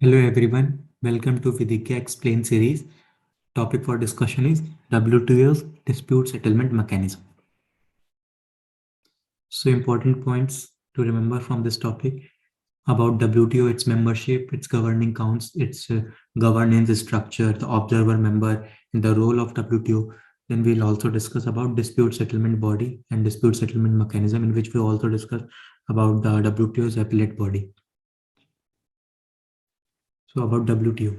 Hello everyone, welcome to Vidhigya Xplained Series. Topic for discussion is WTO's Dispute Settlement Mechanism. So important points to remember from this topic about WTO, its membership, its governing counts, its governance structure, the observer member, and the role of WTO. Then we'll also discuss about dispute settlement body and dispute settlement mechanism, in which we also discuss about the WTO's appellate body. So about WTO.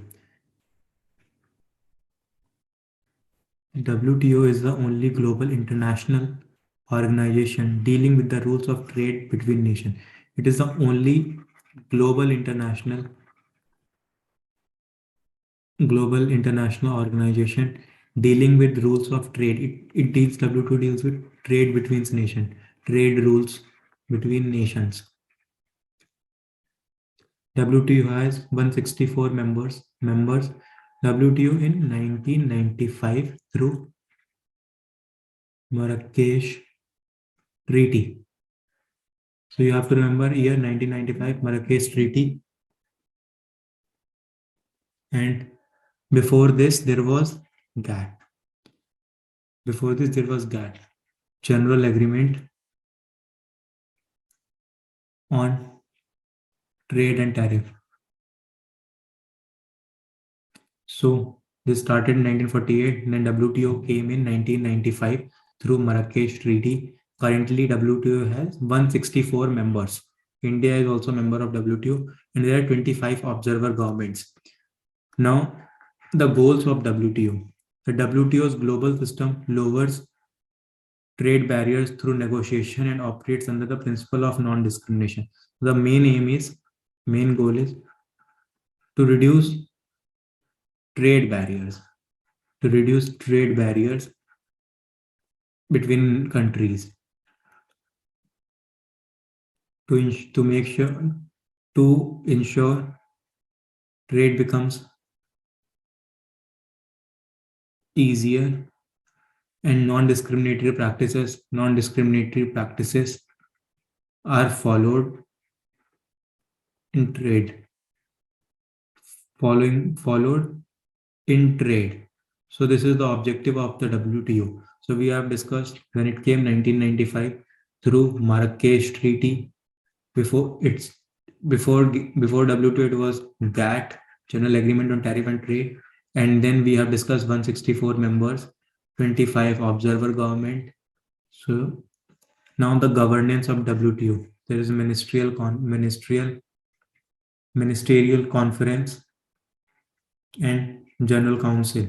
WTO is the only global international organization dealing with the rules of trade between nations. It is the only global international organization dealing with rules of trade. WTO deals with trade between nations, trade rules between nations. WTO has 164 members. WTO in 1995 through Marrakesh Treaty. So you have to remember year 1995 Marrakesh Treaty, and before this there was GATT. General Agreement on Trade and Tariff. So this started in 1948, and then WTO came in 1995 through Marrakesh Treaty. Currently WTO has 164 members. India is also a member of WTO, and there are 25 observer governments. Now, the goals of WTO. The WTO's global system lowers trade barriers through negotiation and operates under the principle of non-discrimination. The main goal is to reduce trade barriers, between countries, to ensure trade becomes easier, and non-discriminatory practices are followed in trade. So this is the objective of the WTO. So we have discussed when it came 1995 through Marrakesh Treaty. Before WTO, it was GATT, General Agreement on Tariff and Trade, and then we have discussed 164 members, 25 observer government. So now the governance of WTO. There is a ministerial conference and general council.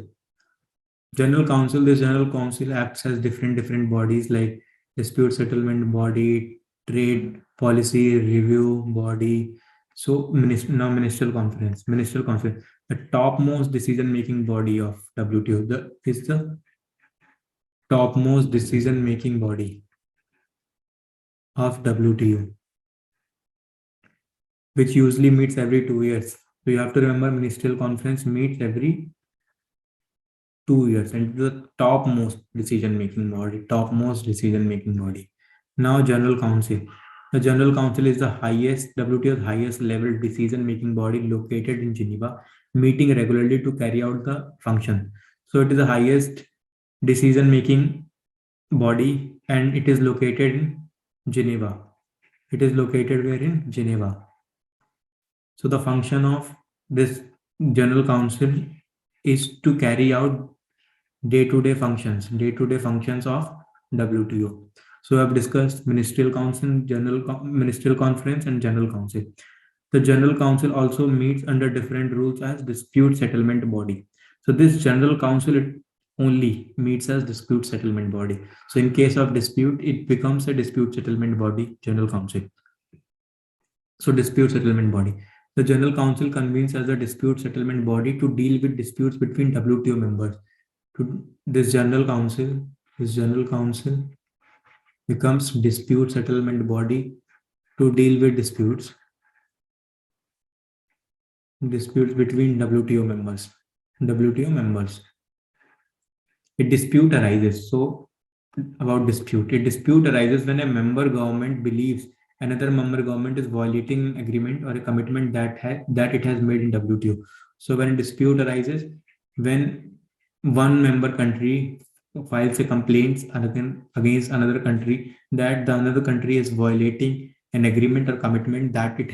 This general council acts as different bodies like dispute settlement body, trade policy review body. So now ministerial conference. The topmost decision-making body of WTO. Is the topmost decision-making body of WTO, which usually meets every 2 years. So you have to remember, ministerial conference meets every 2 years, and the topmost decision-making body. Now, General Council. The General Council is the WTO's highest level decision-making body located in Geneva, meeting regularly to carry out the function. So it is the highest decision-making body, and it is located in Geneva. It is located where? In Geneva. So the function of this General Council is to carry out day-to-day functions of WTO. So I've discussed ministerial council, ministerial conference, and general council. The general council also meets under different rules as dispute settlement body. So this general council, it only meets as dispute settlement body. So in case of dispute, it becomes a dispute settlement body, general council. So dispute settlement body. The general council convenes as a dispute settlement body to deal with disputes between WTO members. This general council becomes dispute settlement body to deal with disputes between WTO members. A dispute arises. So about dispute, a dispute arises when a member government believes another member government is violating an agreement or a commitment that it has made in WTO. So when a dispute arises, when one member country files a complaint against another country that the another country is violating an agreement or commitment that it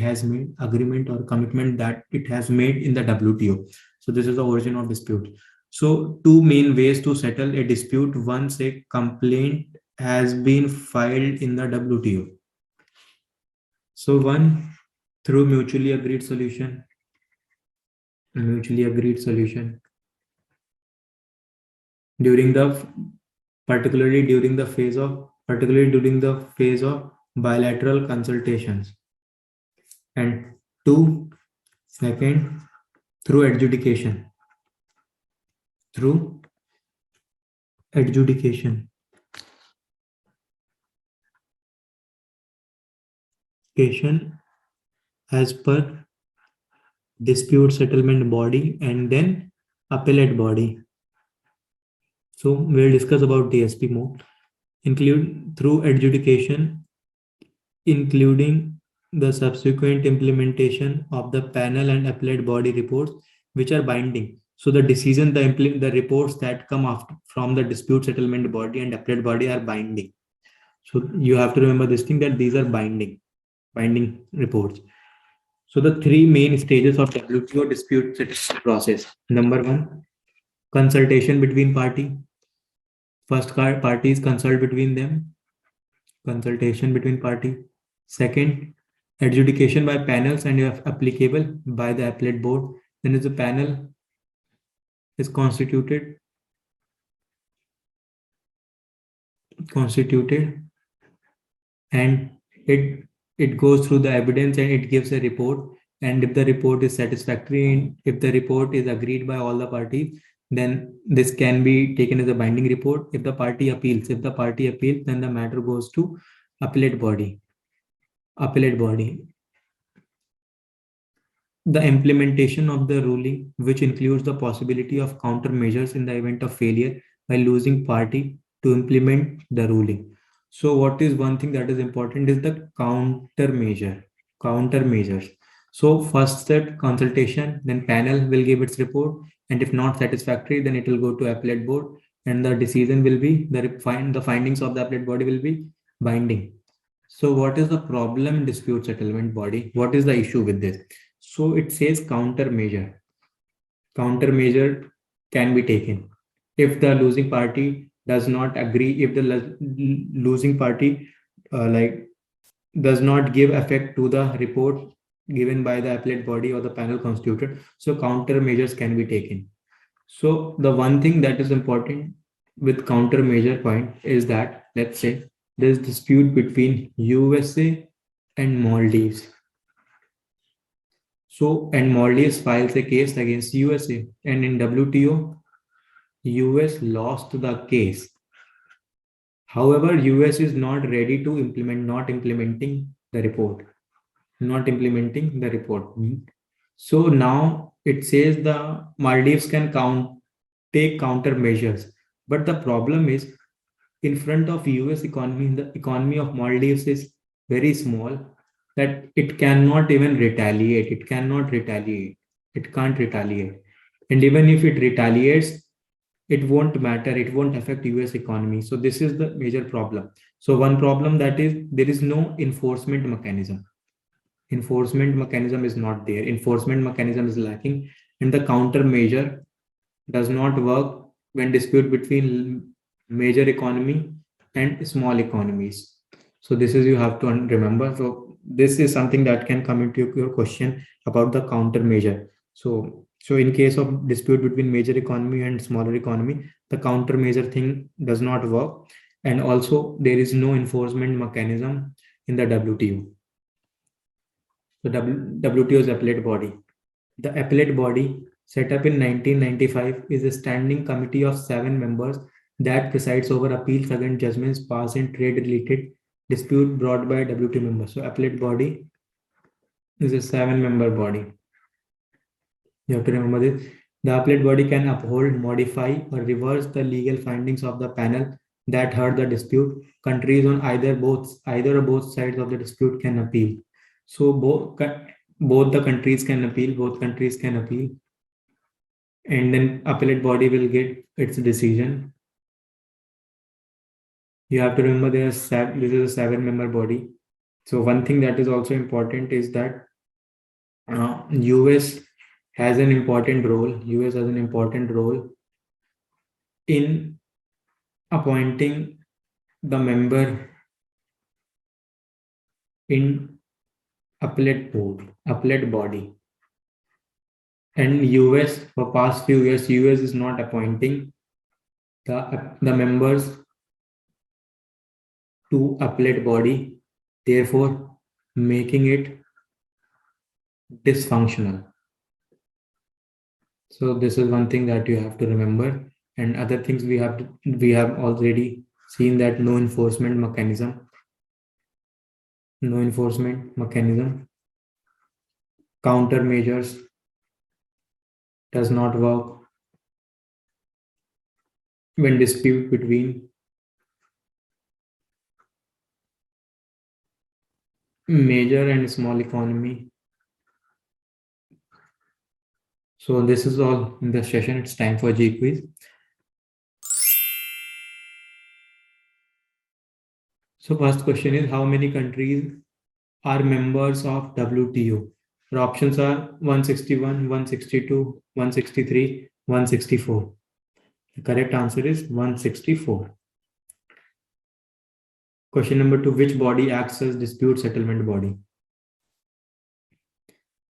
has made in the WTO. So this is the origin of dispute. So two main ways to settle a dispute once a complaint has been filed in the WTO. So one, through mutually agreed solution. Particularly during the phase of bilateral consultations. And two, second, through adjudication. As per dispute settlement body and then appellate body. So we'll discuss about DSP more. Include through adjudication, including the subsequent implementation of the panel and appellate body reports, which are binding. So the decision, the reports that come after from the dispute settlement body and appellate body are binding. So you have to remember this thing, that these are binding reports. So the three main stages of WTO dispute settlement process. Number one, consultation between party. First, parties consult between them. Consultation between party. Second, adjudication by panels and if applicable by the appellate board. Then is the panel is constituted and it goes through the evidence and it gives a report. And if the report is satisfactory, if the report is agreed by all the parties, then this can be taken as a binding report. If the party appeals, then the matter goes to appellate body. The implementation of the ruling, which includes the possibility of countermeasures in the event of failure by losing party to implement the ruling. So what is one thing that is important is the countermeasures. So first step, consultation, then panel will give its report, and if not satisfactory, then it will go to appellate board, and the decision will be the findings of the appellate body will be binding. So what is the problem in dispute settlement body? What is the issue with this? So it says countermeasure. Countermeasure can be taken if the losing party does not agree, if the losing party does not give effect to the report given by the appellate body or the panel constituted. So countermeasures can be taken. So the one thing that is important with countermeasure point is that, let's say there's dispute between USA and Maldives. So, and Maldives files a case against USA, and in WTO, US lost the case. However, US is not ready to not implementing the report. So now it says the Maldives can take countermeasures. But the problem is, in front of US economy, the economy of Maldives is very small, that it cannot even retaliate. It can't retaliate. And even if it retaliates, it won't matter. It won't affect US economy. So this is the major problem. So one problem, that is there is no enforcement mechanism. Enforcement mechanism is not there. Enforcement mechanism is lacking, and the countermeasure does not work when dispute between major economy and small economies. So this is, you have to remember. So this is something that can come into your question about the countermeasure. So in case of dispute between major economy and smaller economy, the countermeasure thing does not work, and also there is no enforcement mechanism in the WTO. The WTO is appellate body. The appellate body, set up in 1995, is a standing committee of 7 members that presides over appeals against judgments passed in trade-related dispute brought by WTO members. So appellate body is a 7-member body. You have to remember this. The appellate body can uphold, modify, or reverse the legal findings of the panel that heard the dispute. Countries on either or both sides of the dispute can appeal. So both the countries can appeal. Both countries can appeal, and then appellate body will get its decision. You have to remember this is a 7-member body. So one thing that is also important is that US has an important role. US has an important role in appointing the member in appellate body. And US for past few years, US is not appointing the members to appellate body, therefore making it dysfunctional. So this is one thing that you have to remember. And other things we have already seen that no enforcement mechanism, countermeasures does not work when dispute between major and small economy. So this is all in the session. It's time for G quiz. So first question is, how many countries are members of WTO? The options are 161, 162, 163, 164. The correct answer is 164. Question number 2, which body acts as dispute settlement body?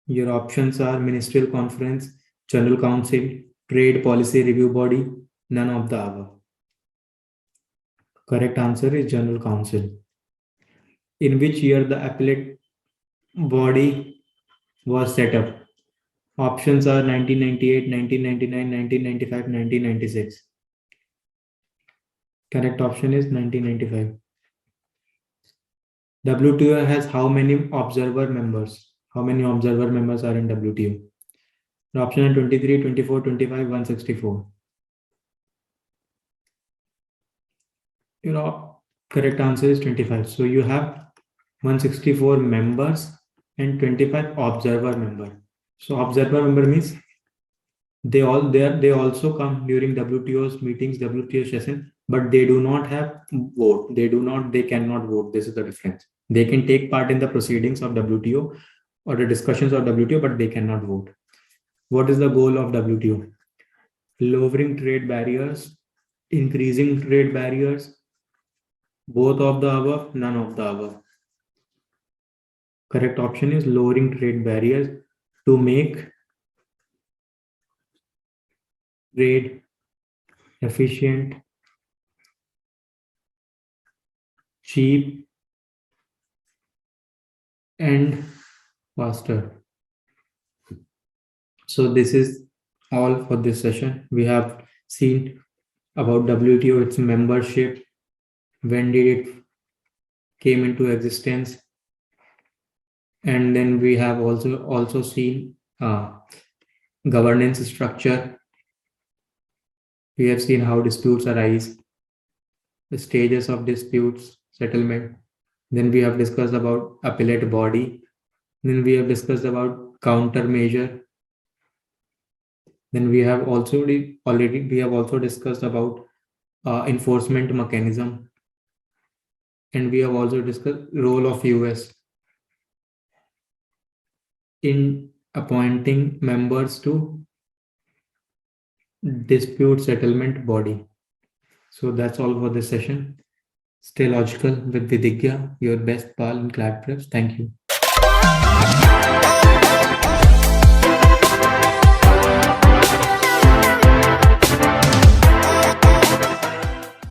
Your options are Ministerial Conference, General Council, Trade Policy Review Body, none of the above. Correct answer is General Council. In which year the appellate body was set up? Options are 1998, 1999, 1995, 1996. Correct option is 1995. WTO has how many observer members? How many observer members are in WTO? The option are 23, 24, 25, 164. Correct answer is 25. So you have 164 members and 25 observer members. So observer member means they also come during WTO's meetings, WTO session, but they do not have vote. They cannot vote. This is the difference. They can take part in the proceedings of WTO or the discussions of WTO, but they cannot vote. What is the goal of WTO? Lowering trade barriers, increasing trade barriers, both of the above, none of the above. Correct option is lowering trade barriers to make trade efficient, cheap, and faster. So this is all for this session. We have seen about WTO, its membership, when did it came into existence, and then we have also seen governance structure. We have seen how disputes arise, the stages of disputes settlement. Then we have discussed about appellate body. Then we have discussed about countermeasure. Then we have also discussed about enforcement mechanism. And we have also discussed role of US in appointing members to dispute settlement body. So that's all for this session. Stay logical with Vidhigya, your best pal in CLAT Preps. Thank you.